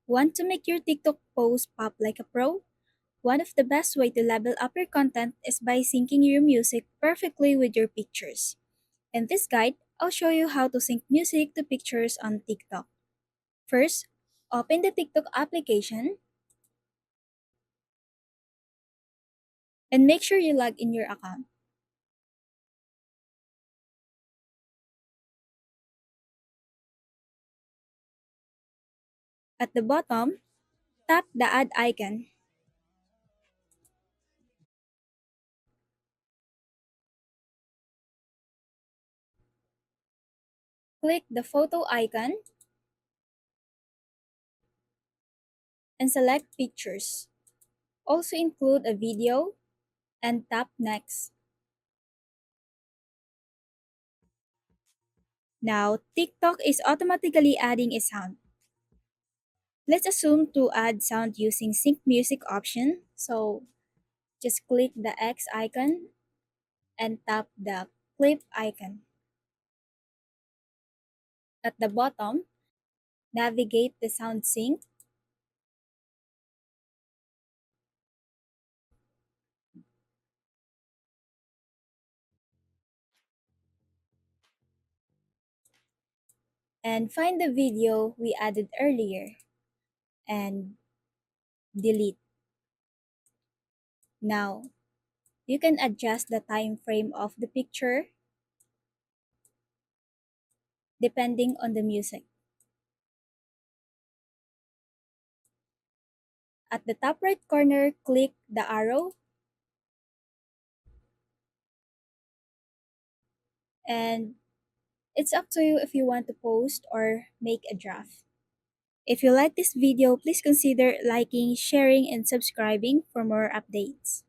Want to make your TikTok post pop like a pro? One of the best way to level up your content is by syncing your music perfectly with your pictures. In this guide, I'll show you how to sync music to pictures on TikTok. First, open the TikTok application and make sure you log in your account. At the bottom, tap the add icon. Click the photo icon and select pictures. Also include a video and tap next. Now, TikTok is automatically adding a sound. Let's assume to add sound using sync music option. So just click the X icon and tap the clip icon. At the bottom, navigate the sound sync and find the video we added earlier and delete. Now, you can adjust the time frame of the picture depending on the music. At the top right corner, click the arrow and it's up to you if you want to post or make a draft. If you like this video, please consider liking, sharing, and subscribing for more updates.